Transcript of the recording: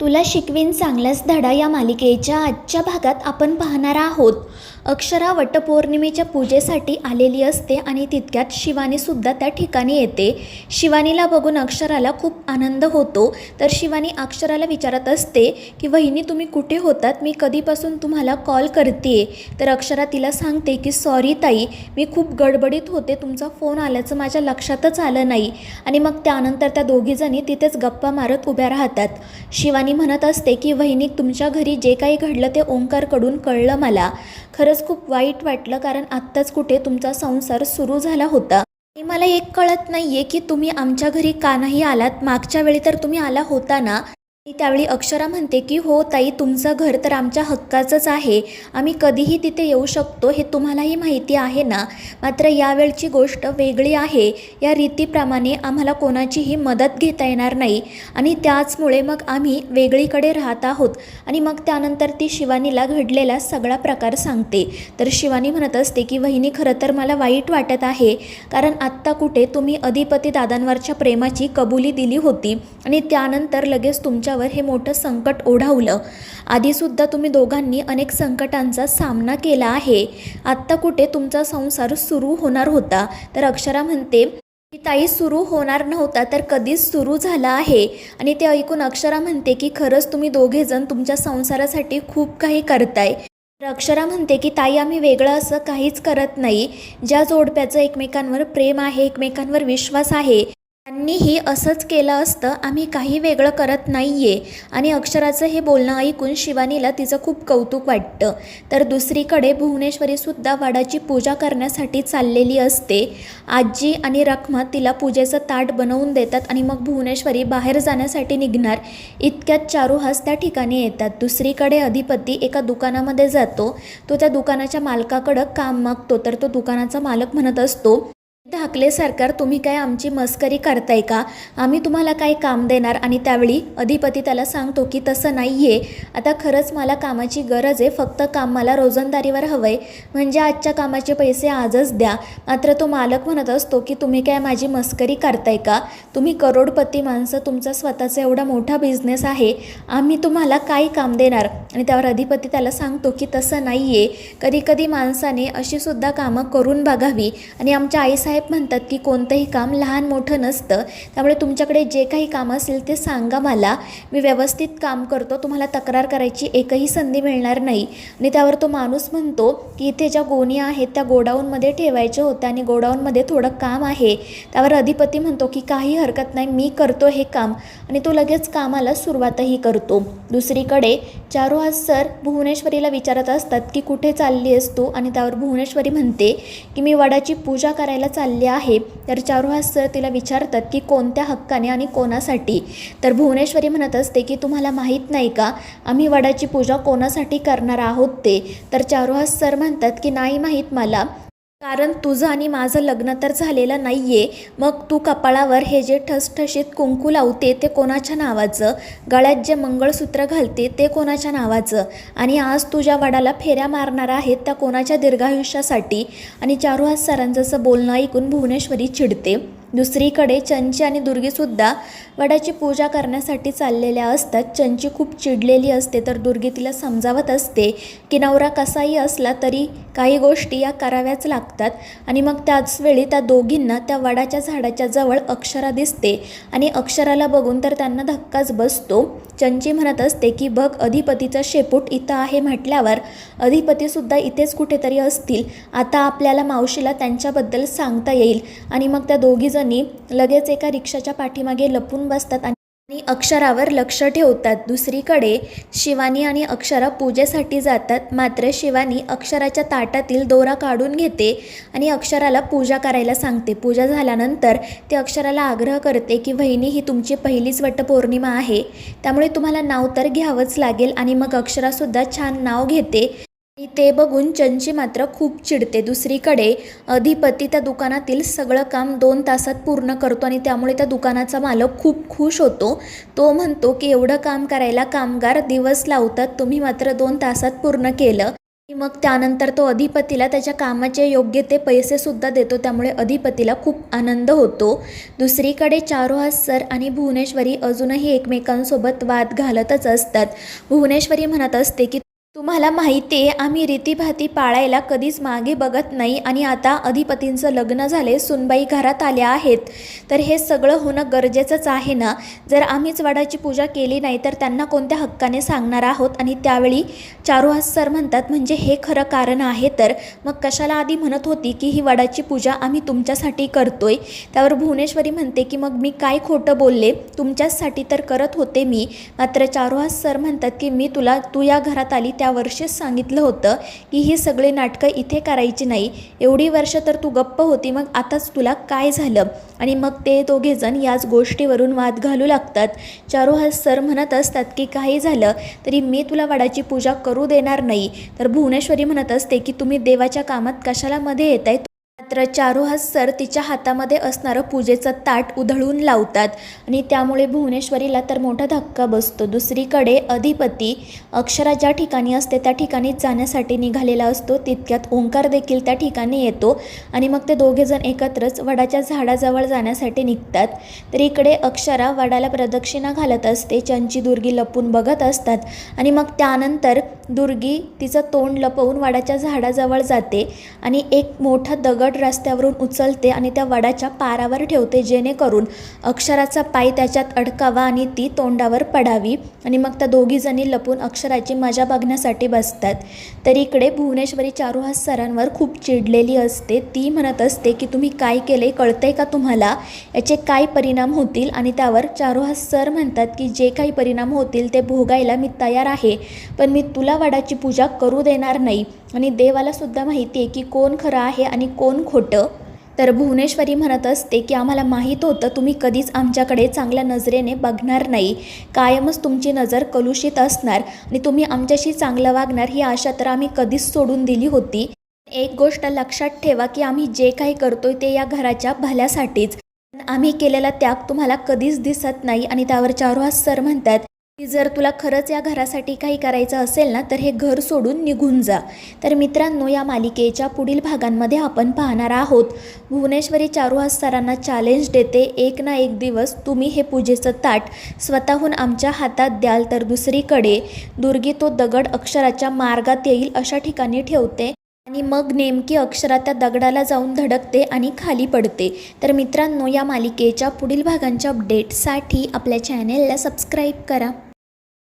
तुला शिकवीन चांगलाच धडा या मालिकेच्या आजच्या भागात आपण पाहणार आहोत. अक्षरा वटपौर्णिमेच्या पूजेसाठी आलेली असते आणि तितक्यात शिवानीसुद्धा त्या ठिकाणी येते. शिवानीला बघून अक्षराला खूप आनंद होतो. तर शिवानी अक्षराला विचारत असते की वहिनी तुम्ही कुठे होतात, मी कधीपासून तुम्हाला कॉल करते. तर अक्षरा तिला सांगते की सॉरी ताई, मी खूप गडबडीत होते, तुमचा फोन आल्याचं माझ्या लक्षातच आलं नाही. आणि मग त्यानंतर त्या दोघीजणी तिथेच गप्पा मारत उभ्या राहतात. शिवानी म्हणत असते की वहिनी तुमच्या घरी जे काही घडलं ते ओंकारकडून कळलं मला. खरंच खूप वाईट वाटलं, कारण आत्ताच कुठे तुमचा संसार सुरू झाला होता आणि मला एक कळत नाही आहे की तुम्ही आमच्या घरी का नाही आलात. मागच्या वेळी तर तुम्ही आला होता ना. त्यावेळी अक्षरा म्हणते की हो ताई, तुमचं घर तर आमच्या हक्काचंच आहे, आम्ही कधीही तिथे येऊ शकतो, हे तुम्हालाही माहिती आहे ना. मात्र यावेळची गोष्ट वेगळी आहे. या रीतीप्रमाणे आम्हाला कोणाचीही मदत घेता येणार नाही आणि त्याचमुळे मग आम्ही वेगळीकडे राहत आहोत. आणि मग त्यानंतर ती शिवानीला घडलेला सगळा प्रकार सांगते. तर शिवानी म्हणत असते की वहिनी खरं तर मला वाईट वाटत आहे, कारण आत्ता कुठे तुम्ही अधिपती दादांवरच्या प्रेमाची कबुली दिली होती आणि त्यानंतर लगेच तुमच्या हे मोठं संकट ओढावलं. आधीसुद्धा तुम्ही दोघांनी अनेक संकटांचा सामना केला आहे. आत्ता कुठे तुमचा संसार सुरू होणार होता. तर अक्षरा म्हणते की ताई, सुरू होणार नव्हता तर कधीच सुरू झाला आहे. आणि ते ऐकून अक्षरा म्हणते की खरंच तुम्ही दोघेजण तुमच्या संसारासाठी खूप काही करताय. तर अक्षरा म्हणते की ताई, आम्ही वेगळं असं काहीच करत नाही. ज्या जोडप्याचं एकमेकांवर प्रेम आहे, एकमेकांवर विश्वास आहे, त्यांनीही असंच केलं असतं, आम्ही काही वेगळं करत नाही आहे. आणि अक्षराचं हे बोलणं ऐकून शिवानीला तिचं खूप कौतुक वाटतं. तर दुसरीकडे भुवनेश्वरीसुद्धा वडाची पूजा करण्यासाठी चाललेली असते. आजी आणि रखमा तिला पूजेचं ताट बनवून देतात आणि मग भुवनेश्वरी बाहेर जाण्यासाठी निघणार. इतक्यात चारुहास त्या ठिकाणी येतात. दुसरीकडे अधिपती एका दुकानामध्ये जातो. तो त्या दुकानाच्या मालकाकडं काम मागतो. तर तो दुकानाचा मालक म्हणत असतो, धाकले सरकार, तुम्ही काय आमची मस्करी करताय का? आम्ही तुम्हाला काय काम देणार? आणि त्यावेळी अधिपती त्याला सांगतो की तसं नाही आहे, आता खरंच मला कामाची गरज आहे, फक्त काम मला रोजंदारीवर हवं आहे, म्हणजे आजच्या कामाचे पैसे आजच द्या. मात्र तो मालक म्हणत असतो की तुम्ही काय माझी मस्करी करताय का? तुम्ही करोडपती माणसं, तुमचा स्वतःचा एवढा मोठा बिझनेस आहे, आम्ही तुम्हाला काय काम देणार? आणि त्यावर अधिपती त्याला सांगतो की तसं नाही आहे, कधीकधी माणसाने अशीसुद्धा कामं करून बघावी. आणि आमच्या आईसाहेब म्हणतात की कोणतंही काम लहान मोठं नसतं, त्यामुळे तुमच्याकडे जे काही काम असेल ते सांगा मला, मी व्यवस्थित काम करतो, तुम्हाला तक्रार करायची एकही संधी मिळणार नाही. आणि त्यावर तो माणूस म्हणतो की इथे ज्या गोणी आहेत त्या गोडाऊनमध्ये ठेवायच्या होत्या आणि गोडाऊनमध्ये थोडं काम आहे. त्यावर अधिपती म्हणतो की काही हरकत नाही, मी करतो हे काम. आणि तो लगेच कामाला सुरुवातही करतो. दुसरीकडे चारुहास सर भुवनेश्वरीला विचारत असतात की कुठे चालली आहेस तू? आणि त्यावर भुवनेश्वरी म्हणते की मी वडाची पूजा करायला चालली आहे. तर चारुहास सर तिला विचारतात की कोणत्या हक्काने आणि कोणासाठी? तर भुवनेश्वरी म्हणत असते की तुम्हाला माहीत नाही का आम्ही वडाची पूजा कोणासाठी करणार आहोत ते? तर चारुहास सर म्हणतात की नाही माहीत मला, कारण तुझं आणि माझं लग्न तर झालेलं नाही आहे. मग तू कपाळावर हे जे ठसठशीत कुंकू लावते ते कोणाच्या नावाचं? गळ्यात जे मंगळसूत्र घालते ते कोणाच्या नावाचं? आणि आज तुझ्या वडाला फेऱ्या मारणार आहेत त्या कोणाच्या दीर्घायुष्यासाठी? आणि चारुहास सरांचं असं बोलणं ऐकून भुवनेश्वरी चिडते. दुसरीकडे चंची आणि दुर्गीसुद्धा वडाची पूजा करण्यासाठी चाललेल्या असतात. चंची खूप चिडलेली असते, तर दुर्गी तिला समजावत असते की नवरा कसाही असला तरी काही गोष्टी या कराव्याच लागतात. आणि मग त्याचवेळी त्या दोघींना त्या वडाच्या झाडाच्या जवळ अक्षरा दिसते आणि अक्षराला बघून तर त्यांना धक्काच बसतो. चंची म्हणत असते की बघ, अधिपतीचा शेपूट इथं आहे म्हटल्यावर अधिपतीसुद्धा इथेच कुठेतरी असतील, आता आपल्याला मावशीला त्यांच्याबद्दल सांगता येईल. आणि मग त्या दोघीजणी लगेच एका रिक्षाच्या पाठीमागे लपून बसतात आणि अक्षरावर लक्ष ठेवतात. दुसरीकडे शिवानी आणि अक्षरा पूजेसाठी जातात. मात्र शिवानी अक्षराच्या ताटातील दोरा काढून घेते आणि अक्षराला पूजा करायला सांगते. पूजा झाल्यानंतर ते अक्षराला आग्रह करते की वहिनी, ही तुमची पहिलीच वटपौर्णिमा आहे, त्यामुळे तुम्हाला नाव तर घ्यावंच लागेल. आणि मग अक्षरासुद्धा छान नाव घेते. आणि ते बघून चंची मात्र खूप चिडते. दुसरीकडे अधिपती त्या दुकानातील सगळं काम 2 तासात पूर्ण करतो आणि त्यामुळे त्या दुकानाचा मालक खूप खुश होतो. तो म्हणतो की एवढं काम करायला कामगार दिवस लावतात, तुम्ही मात्र 2 तासात पूर्ण केलं. मग त्यानंतर तो अधिपतीला त्याच्या कामाचे योग्य ते पैसेसुद्धा देतो, त्यामुळे अधिपतीला खूप आनंद होतो. दुसरीकडे चारुहास सर आणि भुवनेश्वरी अजूनही एकमेकांसोबत वाद घालतच असतात. भुवनेश्वरी म्हणत असते की तुम्हाला माहिती आहे आम्ही रीतीभाती पाळायला कधीच मागे बघत नाही आणि आता अधिपतींचं लग्न झाले, सुनबाई घरात आल्या आहेत, तर हे सगळं होणं गरजेचंच आहे ना. जर आम्हीच वडाची पूजा केली नाही तर त्यांना कोणत्या हक्काने सांगणार आहोत. आणि त्यावेळी चारुहास सर म्हणतात म्हणजे हे खरं कारण आहे तर मग कशाला आधी म्हणत होती की ही वडाची पूजा आम्ही तुमच्यासाठी करतोय. त्यावर भुवनेश्वरी म्हणते की मग मी काय खोटं बोलले, तुमच्याचसाठी तर करत होते मी. मात्र चारुहास सर म्हणतात की मी तुला तू या घरात आली त्या वर्षीच सांगितलं होतं की ही सगळी नाटकं इथे करायची नाही. एवढी वर्ष तर तू गप्प होती, मग आताच तुला काय झालं. आणि मग ते दोघेजण याच गोष्टीवरून वाद घालू लागतात. चारुहास सर म्हणत असतात की काही झालं तरी मी तुला वडाची पूजा करू देणार नाही. तर भुवनेश्वरी म्हणत असते की तुम्ही देवाच्या कामात कशाला मध्ये येताय. मात्र चारुहास सर तिच्या हातामध्ये असणारं पूजेचं ताट उधळून लावतात आणि त्यामुळे भुवनेश्वरीला तर मोठा धक्का बसतो. दुसरीकडे अधिपती अक्षरा ज्या ठिकाणी असते त्या ठिकाणी जाण्यासाठी निघालेला असतो. तितक्यात ओंकार देखील त्या ठिकाणी येतो आणि मग ते दोघेजण एकत्रच वडाच्या झाडाजवळ जाण्यासाठी निघतात. तर इकडे अक्षरा वडाला प्रदक्षिणा घालत असते. चंची दुर्गी लपून बघत असतात आणि मग त्यानंतर दुर्गी तिचं तोंड लपवून वडाच्या झाडाजवळ जाते आणि एक मोठा दगड रस्त्यावरून उचलते आणि त्या वडाच्या पारावर ठेवते, जेणेकरून अक्षराचा पाय त्याच्यात अडकावा आणि ती तोंडावर पडावी. आणि मग त्या दोघीजणी लपून अक्षराची मजा बघण्यासाठी बसतात. तर इकडे भुवनेश्वरी चारुहास सरांवर खूप चिडलेली असते. ती म्हणत असते की तुम्ही काय केले कळतंय का तुम्हाला, याचे काय परिणाम होतील. आणि त्यावर चारुहास सर म्हणतात की जे काही परिणाम होतील ते भोगायला मी तयार आहे, पण मी तुला वडाची पूजा करू देणार नाही. आणि देवाला सुद्धा माहिती आहे की कोण खरं आहे आणि कोण खोटं. तर भुवनेश्वरी म्हणत असते की आम्हाला माहीत होतं तुम्ही कधीच आमच्याकडे चांगल्या नजरेने बघणार नाही, कायमच तुमची नजर कलुषित असणार आणि तुम्ही आमच्याशी चांगलं वागणार ही आशा तर आम्ही कधीच सोडून दिली होती. एक गोष्ट लक्षात ठेवा की आम्ही जे काही करतोय ते या घराच्या भल्यासाठीच, आम्ही केलेला त्याग तुम्हाला कधीच दिसत नाही. आणि त्यावर चारुहास सर म्हणतात की जर तुला खरंच या घरासाठी काही करायचं असेल ना तर हे घर सोडून निघून जा. तर मित्रांनो, या मालिकेच्या पुढील भागांमध्ये आपण पाहणार आहोत भुवनेश्वरी चारुहास सरांना चॅलेंज देते, एक ना एक दिवस तुम्ही हे पूजेचं ताट स्वतःहून आमच्या हातात द्याल. तर दुसरीकडे दुर्गी तो दगड अक्षराच्या मार्गात येईल अशा ठिकाणी ठेवते आणि मग नेमकी अक्षरा त्या दगडाला जाऊन धडकते आणि खाली पडते. तर मित्रांनो, या मालिकेच्या पुढील भागांच्या अपडेटसाठी आपल्या चॅनेलला सबस्क्राईब करा.